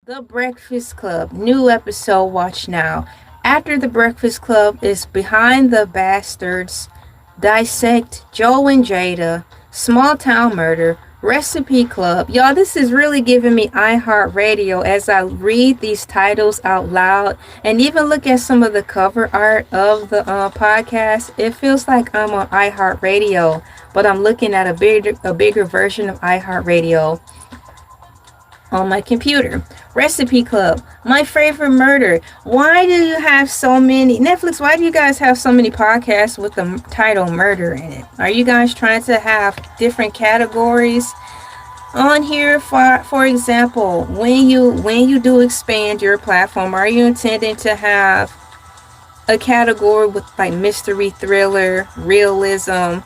The Breakfast Club, new episode, watch now. After the Breakfast Club is Behind the Bastards, Dissect Joe and Jada, Small Town Murder, Recipe Club. Y'all, this is really giving me iHeartRadio as I read these titles out loud and even look at some of the cover art of the podcast. It feels like I'm on iHeartRadio, but I'm looking at a bigger version of iHeartRadio on my computer. Recipe Club, My Favorite Murder. Why do you have so many Netflix? Why do you guys have so many podcasts with the title murder in it? Are you guys trying to have different categories on here? For example, when you do expand your platform, are you intending to have a category with like mystery, thriller, realism,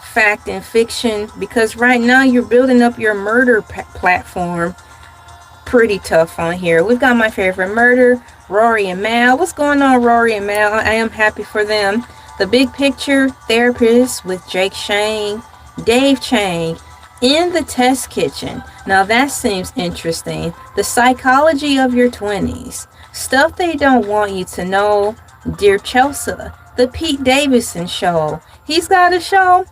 fact, and fiction? Because right now you're building up your murder platform pretty tough on here. We've got My Favorite Murder, Rory and Mal. What's going on, Rory and Mal? I am happy for them. The Big Picture, Therapist with Jake Shane, Dave Chang, In the Test Kitchen. Now that seems interesting. The Psychology of Your 20s, Stuff They Don't Want You to Know, Dear Chelsea, The Pete Davidson Show. He's got a show.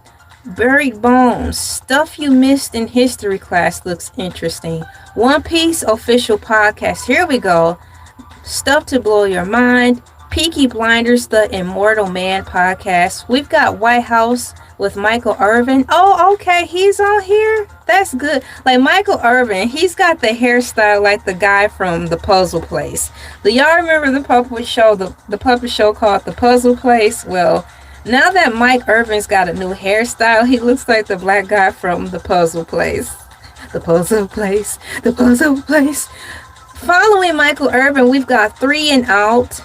Buried Bones, Stuff You Missed in History Class looks interesting. One Piece official podcast. Here we go. Stuff to Blow Your Mind. Peaky Blinders, the Immortal Man podcast. We've got White House with Michael Irvin. Oh, okay, he's on here. That's good. Like Michael Irvin, he's got the hairstyle like the guy from The Puzzle Place. Do y'all remember the puppet show? The puppet show called The Puzzle Place? Well, now that Mike Irvin's got a new hairstyle, he looks like the black guy from The Puzzle Place. The Puzzle Place. The Puzzle Place. Following Michael Irvin, we've got Three and Out.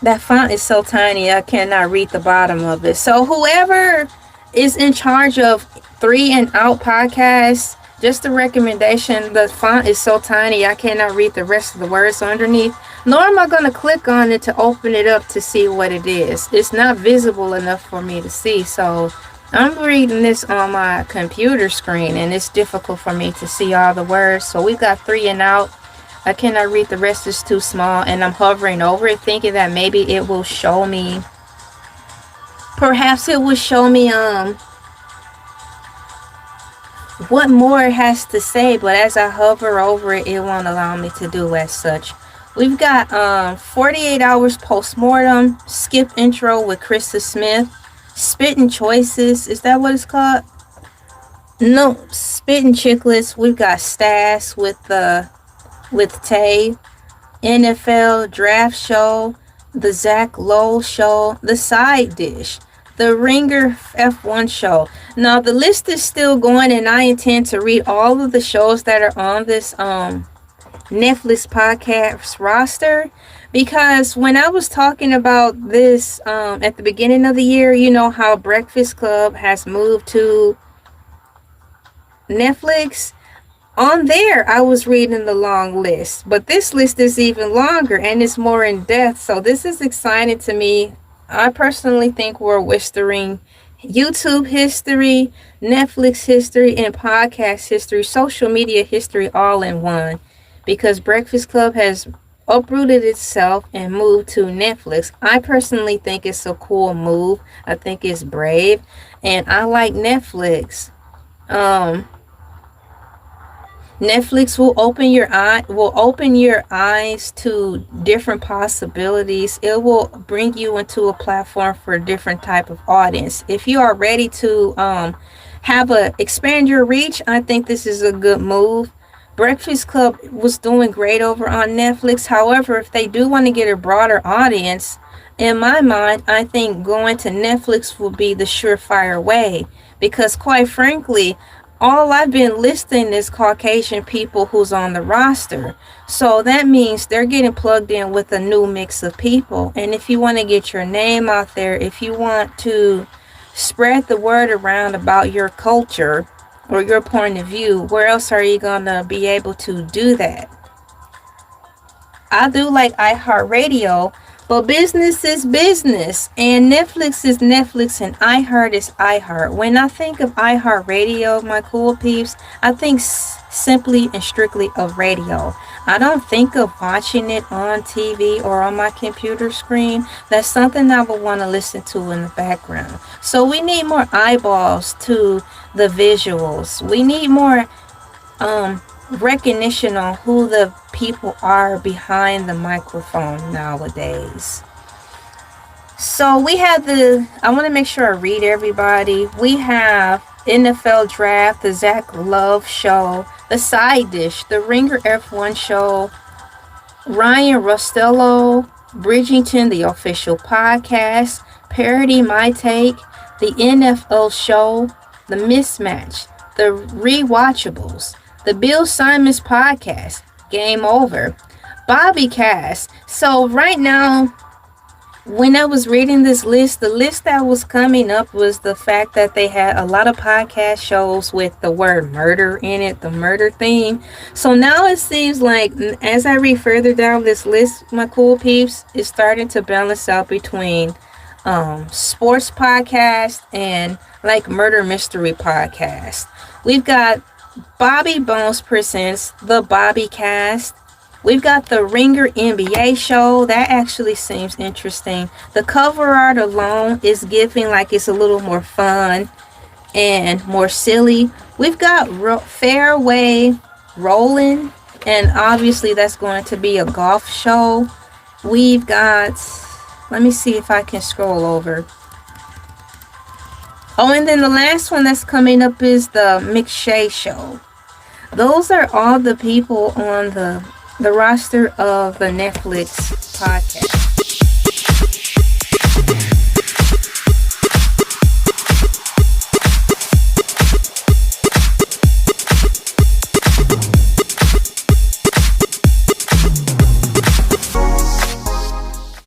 That font is so tiny, I cannot read the bottom of it. So whoever is in charge of Three and Out podcast, just a recommendation. The font is so tiny, I cannot read the rest of the words underneath. Nor am I going to click on it to open it up to see what it is. It's not visible enough for me to see. So I'm reading this on my computer screen and it's difficult for me to see all the words. So we got Three and Out. I cannot read the rest, it's too small, and I'm hovering over it thinking that maybe it will show me, perhaps it will show me what more it has to say, but as I hover over it, it won't allow me to do as such. We've got 48 Hours Postmortem, Skip Intro with Krista Smith, Spittin' Choices, is that what it's called? No, Spittin' Chicklets. We've got Stas with Tay, NFL Draft Show, The Zach Lowe Show, The Side Dish, The Ringer F1 Show. Now the list is still going and I intend to read all of the shows that are on this Netflix podcast roster, because when I was talking about this at the beginning of the year, you know how Breakfast Club has moved to Netflix. On there I was reading the long list, but this list is even longer and it's more in depth, so this is exciting to me. I personally think we're whistling YouTube history, Netflix history, and podcast history, social media history all in one, because Breakfast Club has uprooted itself and moved to Netflix. I personally think it's a cool move. I think it's brave, and I like Netflix. Netflix will open your eyes to different possibilities. It will bring you into a platform for a different type of audience. If you are ready to expand your reach, I think this is a good move. Breakfast Club was doing great over on Netflix. However, if they do want to get a broader audience, in my mind, I think going to Netflix will be the surefire way, because quite frankly, all I've been listing is Caucasian people who's on the roster. So that means they're getting plugged in with a new mix of people. And if you want to get your name out there, if you want to spread the word around about your culture or your point of view, where else are you going to be able to do that? I do like iHeartRadio, But business is business, and Netflix is Netflix, and iHeart is iHeart. When I think of iHeart Radio, my cool peeps, I think simply and strictly of radio. I don't think of watching it on TV or on my computer screen. That's something I would want to listen to in the background. So we need more eyeballs to the visuals. We need more recognition on who the people are behind the microphone nowadays. So we have I want to make sure I read everybody. We have NFL Draft, the Zach Love Show, the Side Dish, the Ringer F1 Show, Ryan Rostello, Bridgington, the Official Podcast, Parody My Take, the NFL Show, the Mismatch, the Rewatchables, the Bill Simons Podcast, Game Over, Bobby Cast. So right now, when I was reading this list, the list that was coming up was the fact that they had a lot of podcast shows with the word murder in it, the murder theme. So now it seems like as I read further down this list, my cool peeps, it's starting to balance out between sports podcast and like murder mystery podcast. We've got Bobby Bones presents the Bobby Cast. We've got the Ringer NBA show. That actually seems interesting. The cover art alone is giving like it's a little more fun and more silly. We've got Fairway Rolling, and obviously that's going to be a golf show. We've got, let me see if I can scroll over. Oh, and then the last one that's coming up is the McShay show. Those are all the people on the roster of the Netflix podcast.